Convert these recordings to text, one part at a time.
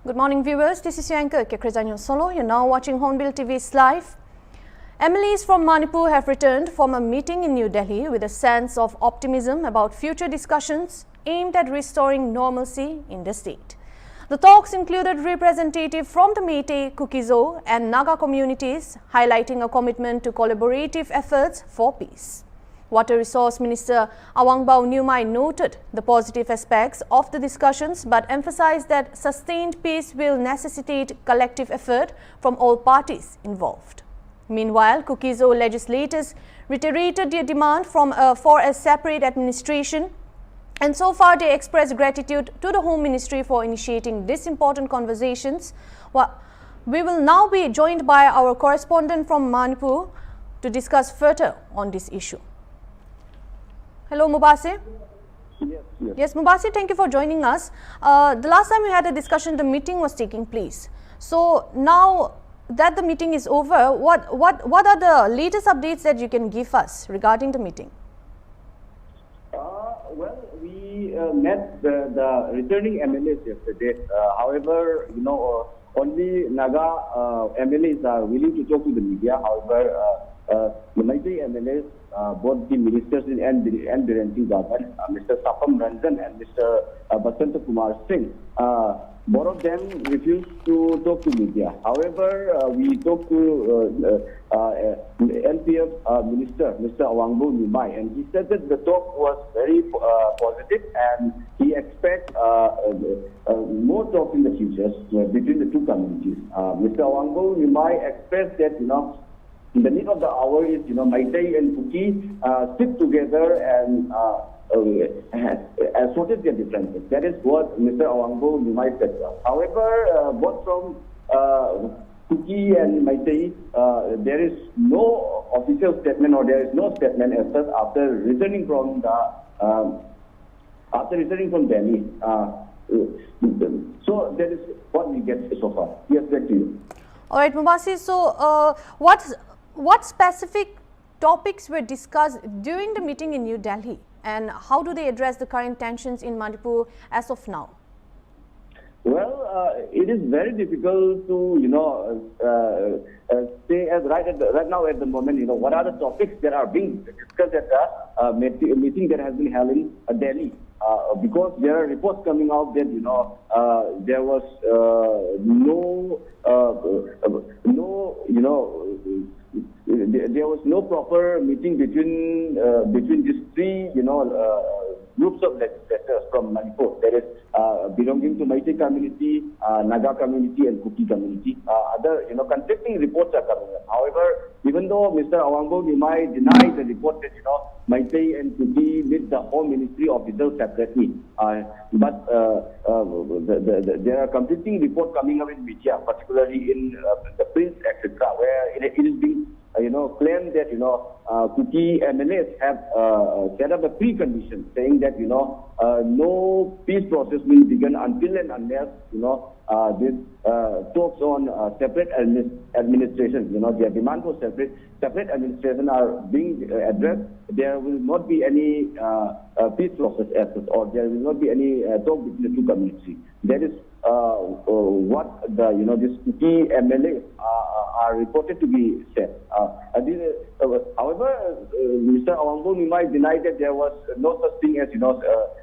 Good morning, viewers. This is your anchor, Kekrezanyo Solo. You're now watching Hornbill TV's live. MLAs from Manipur have returned from a meeting in New Delhi with a sense of optimism about future discussions aimed at restoring normalcy in the state. The talks included representatives from the Meitei Kuki and Naga communities, highlighting a commitment to collaborative efforts for peace. Water Resource Minister Awangbao Nyumai noted the positive aspects of the discussions but emphasized that sustained peace will necessitate collective effort from all parties involved. Meanwhile, Kukizo legislators reiterated their demand for a separate administration, and so far they expressed gratitude to the Home Ministry for initiating these important conversations. We will now be joined by our correspondent from Manipur to discuss further on this issue. Hello, Mubasir. Yes, Mubasir, thank you for joining us. The last time we had a discussion, the meeting was taking place. So now that the meeting is over, what are the latest updates that you can give us regarding the meeting? Well, we met the returning MLAs yesterday. However, only Naga MLAs are willing to talk to the media. However, the Meitei MLAs, both the ministers and the reigning government, Mr. Sapam Ranjan and Mr. Basanta Kumar Singh, both of them refused to talk to media. However, we talked to NPF Minister, Mr. Awangbao Nyumai, and he said that the talk was very positive and he expects more talk in the future between the two communities. Mr. Awangbao Nyumai expressed that, the need of the hour is, Meitei and Kuki sit together and sorted their differences. That is what Mr. Awangbao Nyumai said. However, both from Kuki and Meitei, there is no official statement or there is no statement as such after returning from Delhi. So that is what we get so far. Yes, back to you. All right, Mubasir. So, what specific topics were discussed during the meeting in New Delhi, and how do they address the current tensions in Manipur as of now? Well, it is very difficult to, say as right now at the moment, what are the topics that are being discussed at the meeting that has been held in Delhi. Because there are reports coming out that, there was there was no proper meeting between these three, groups of legislators from Manipur. That is belonging to Meitei community, Naga community, and Kuki community. Other, conflicting reports are coming up. However, even though Mr. Awangbao Nyumai denied the report that, Meitei and Kuki meet the Home Ministry officials separately, but there are conflicting reports coming up in media, particularly in the print, etc., where it is being claimed that, Kuki MLAs have set up a precondition saying that, no peace process will begin until and unless, this talks on separate administration, their demand for separate administration are being addressed. There will not be any peace process efforts, or there will not be any talk between the two communities. That is what the this Kuki MLAs are reported to be said. However, Mr. Awangbao Nyumai denied that there was no such thing as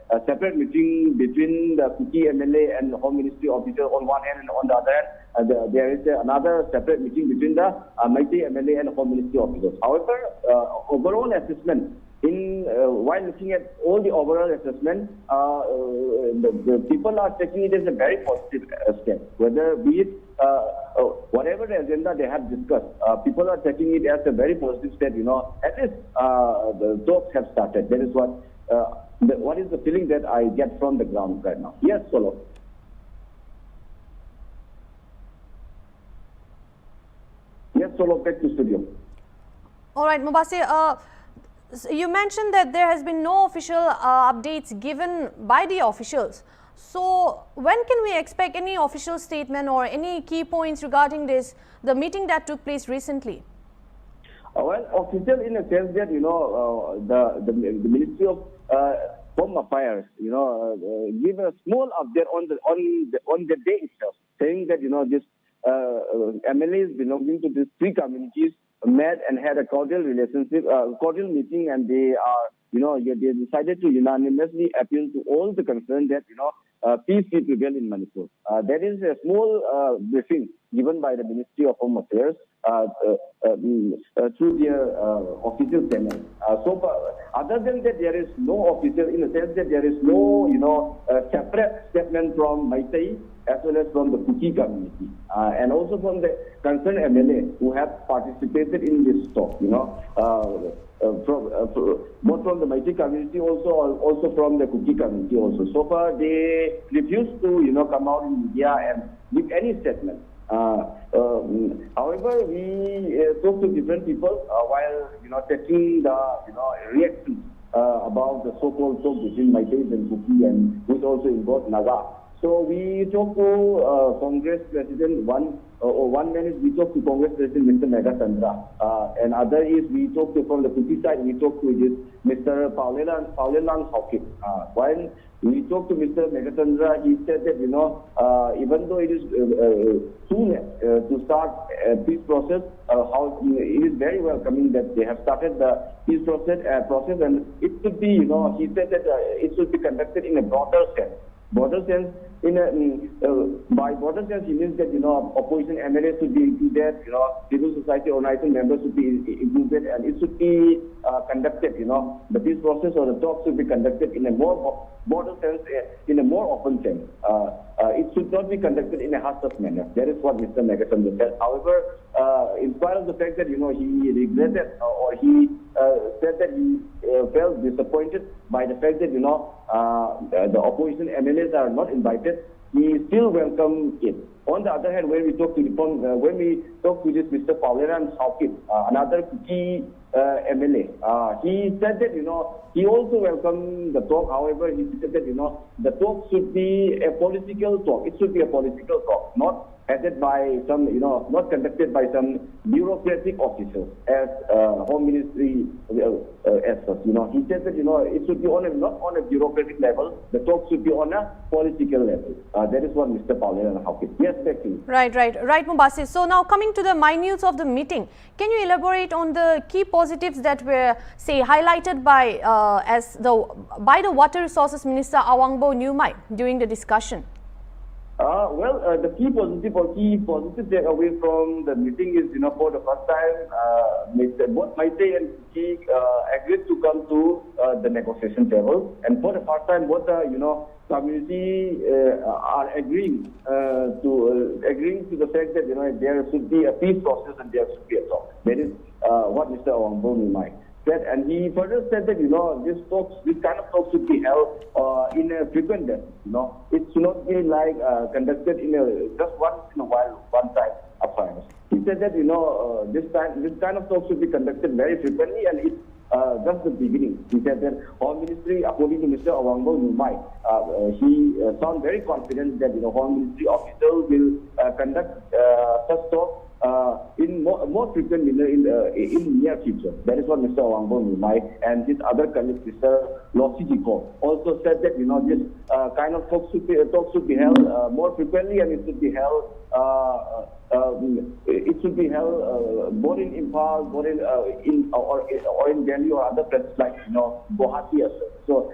a separate meeting between the Kuki MLA and the Home Ministry official on one hand, and on the other hand, there is another separate meeting between the Meitei MLA and Home Ministry officials. However, overall assessment, while looking at all the overall assessment, the people are taking it as a very positive step. Whether be it whatever the agenda they have discussed, people are taking it as a very positive step. At least the talks have started. That is what is the feeling that I get from the ground right now. Yes, Solo. Yes, Solo, back to studio. All right, Mubasir. You mentioned that there has been no official updates given by the officials. So, when can we expect any official statement or any key points regarding the meeting that took place recently? Well, official in a sense that, the Ministry of Home Affairs, give a small update on the day itself, happened that, this MLAs belonging to these three communities met and had a cordial relationship, cordial meeting, and they decided to unanimously appeal to all the concerned that, peace will prevail in Manipur. That is a small briefing given by the Ministry of Home Affairs through their official channel. So far, other than that, there is no official, in the sense that there is no, separate statement from Meitei as well as from the Kuki community, and also from the concerned MLA who have participated in this talk, both from the Meitei community also from the Kuki community also. So far, they refuse to, come out in media and give any statement. However, we talk to different people while, checking the, reactions about the so-called talk between Meitei and Kuki, and which also involved Naga. So we talked to Congress President, one man is we talked to Congress President Mr. Megatandra, and other is we talked to, from the Kuki side, we talked to Mr. Paulelang Haukip. While we talked to Mr. Megatandra, he said that, even though it is too late to start a peace process, it is very welcoming that they have started the peace process, and it should be, he said that it should be conducted in a broader sense. Broader sense, by broader sense, he means that, opposition MLAs should be included, civil society organization members should be included, and it should be conducted, the peace process or the talks should be conducted in a more broader sense, in a more open sense. It should not be conducted in a hush-hush manner. That is what Mr. Megatandra said. However, in spite of the fact that, he regretted or he said that he felt disappointed by the fact that, the opposition MLAs are not invited, he still welcomed it. On the other hand, when we talk to this Mr. Paulelang Haukip, another key MLA, he said that, he also welcomed the talk. However, he said that, the talk should be a political talk. It should be a political talk, not headed by some, not conducted by some bureaucratic officials as Home Ministry as such. He said that, it should be not on a bureaucratic level. The talk should be on a political level. That is what Mr. Paulelang Haukip. Yes, back to you. Right, Mubasir. So now coming to the minutes of the meeting, can you elaborate on the key positives that were, say, highlighted by the Water Resources Minister Awangbo Nyumai during the discussion? The key positive takeaway from the meeting is, for the first time, both Meitei and Kuki agreed to come to the negotiation table, and for the first time, both the community are agreeing to the fact that there should be a peace process and there should be a talk. That is what Mr. Awangbo Nyumai said, and he further said that this kind of talks should be held in a frequent basis. It should not be like conducted in just once in a while, one time affair. He said that this kind of talks should be conducted very frequently, and it's just the beginning. He said that Home Ministry, according to Mr. Awangbo Nyumai, he sounded very confident that Home Ministry officials will conduct such talks in more frequent manner in near future. That is what Mr. Awangbo Nyumai and his other colleague, Mr. Lossi Jiko, also said that this kind of talks should be held more frequently, and it should be held more in Impal, more in Delhi or other places like Guwahati as well. So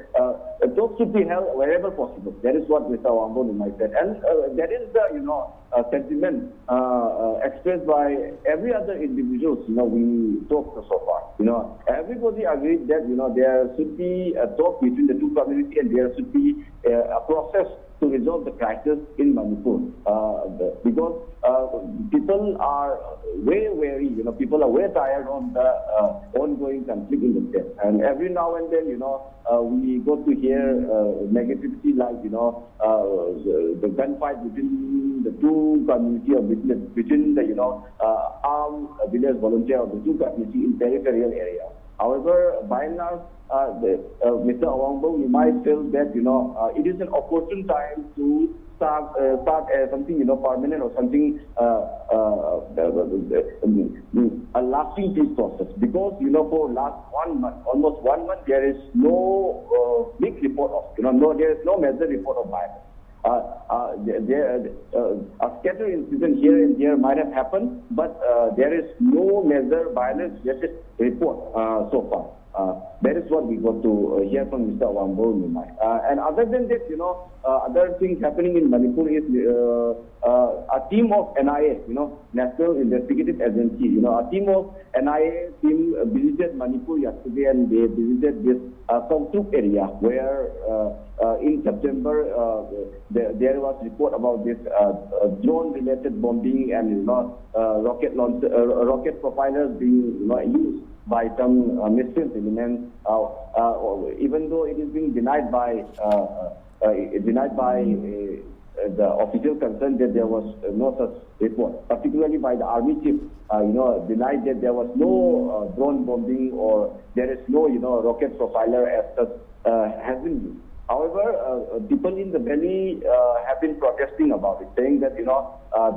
talks should be held wherever possible. That is what Mr. Awangbo Nyumai said, and that is the sentiment expressed by every other individuals we talked to so far. Everybody agreed that there should be a talk between the two communities, and there should be a process to resolve the crisis in Manipur, because people are way wary, people are way tired of the ongoing conflict in the state. And every now and then, we got to hear negativity like, the gunfight between the two communities, or between the, armed village volunteer of the two communities in peripheral area. However, by and large, Mr. Awangbo, we might feel that it is an opportune time to start something permanent or something a lasting peace process, because for almost 1 month there is no big report of there is no major report of violence. A sketch scattered incidents here and there might have happened, but there is no major violence-related report so far. That is what we got to hear from Mr. Hornbill. And other than that, other things happening in Manipur is a team of NIA, National Investigative Agency, a team of NIA team visited Manipur yesterday, and they visited this Kautuk area where in September there was report about this drone-related bombing and rocket propellers being used by some militant elements, even though it is being denied by the official concerned that there was no such report, particularly by the army chief, denied that there was no drone bombing or there is no, rocket profiler as such has been used. However, people in the valley have been protesting about it, saying that,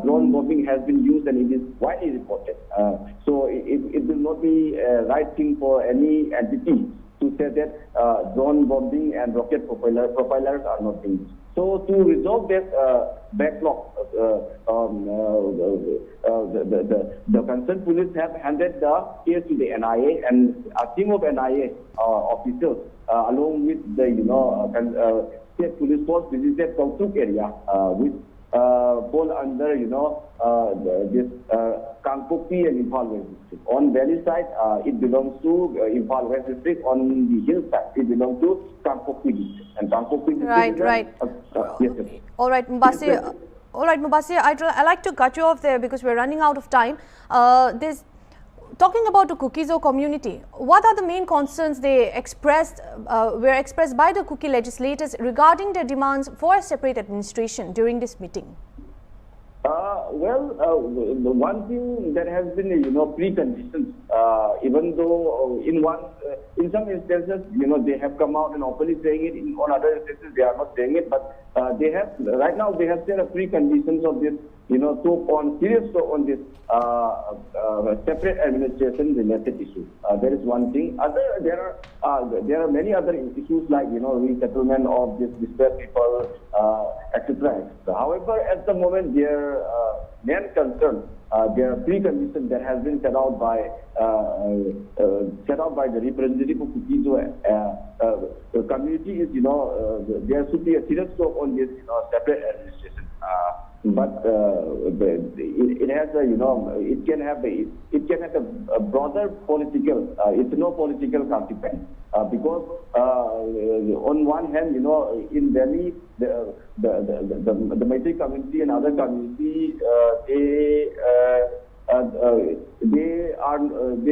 drone bombing has been used and it is widely reported. So it will not be a right thing for any entity to say that drone bombing and rocket propellers are not being used. So to resolve that backlog, the concerned police have handed the case to the NIA, and a team of NIA officers, along with the state police force, visited Kautuk area, which fall under this Kangpokpi and Imphal West district. On valley side, it belongs to Imphal West district. On the hill side, it belongs to Kangpokpi district. And Kangpokpi district right. Yes, yes. All right, Mubasir. Yes, all right, Mubasir, I like to cut you off there because we're running out of time. Talking about the Kukizo community, what are the main concerns they were expressed by the Kuki legislators regarding their demands for a separate administration during this meeting? The one thing that has been, preconditions, even though in some instances, they have come out and openly saying it, on other instances they are not saying it, but right now they have set a preconditions of this, serious on this separate administration related issues. There is one thing. There are many other issues like, resettlement of this displaced people, etc. However, at the moment, their main concern, their precondition that has been set out by the representative of Kukizo community is, there should be a serious scope on this, separate administration. But it has it can have a broader political, it's no political consequence, because on one hand, in Delhi, the Meitei community and other community, they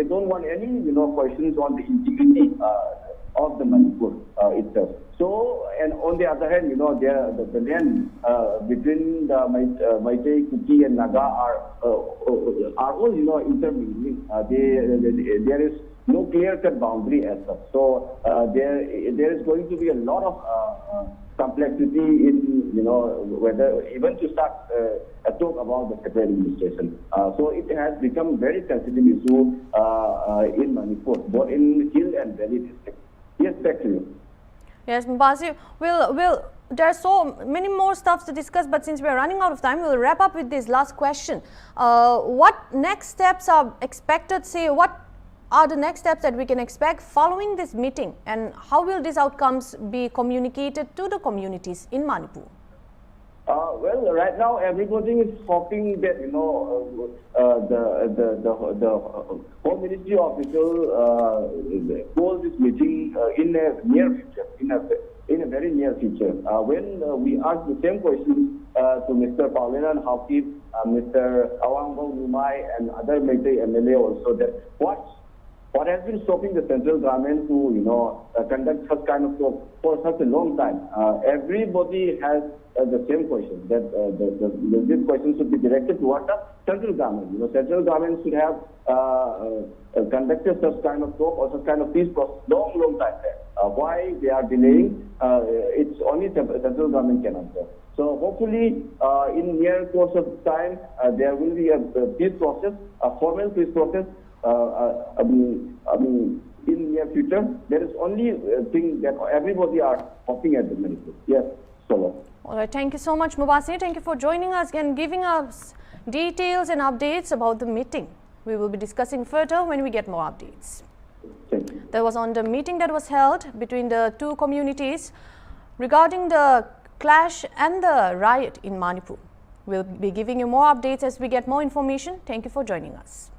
don't want any questions on the integrity of the Manipur itself. So, and on the other hand, the land between the Meitei, Kuki and Naga are all, intermingling. There is no clear-cut boundary as such. So, there is going to be a lot of complexity in, whether even to start a talk about the separate administration. So, it has become very sensitive issue in Manipur, both in hill and valley districts. Yes, back to you. Yes, Mubasir, there are so many more stuff to discuss, but since we are running out of time, we'll wrap up with this last question. What next steps are expected? What are the next steps that we can expect following this meeting, and how will these outcomes be communicated to the communities in Manipur? Right now everybody is hoping that the Home Ministry official hold this meeting in a near future, in a very near future. When we asked the same questions to Mr. Paulinan Haukip, Mr. Awangbo Numai, and other Meitei MLA also, that what has been stopping the central government to conduct such kind of talk for such a long time? Everybody has the same question, that this question should be directed toward the central government. Central government should have conducted such kind of talk or such kind of peace process long time there. Why they are delaying? It's only central government can answer. So hopefully, in near course of time, there will be a peace process, a formal peace process. In near future, there is only a thing that everybody are hoping at the minute. Yes. Solo. All right, thank you so much, Mubasir. Thank you for joining us and giving us details and updates about the meeting. We will be discussing further when we get more updates. Thank you. That was on the meeting that was held between the two communities regarding the clash and the riot in Manipur. We'll be giving you more updates as we get more information. Thank you for joining us.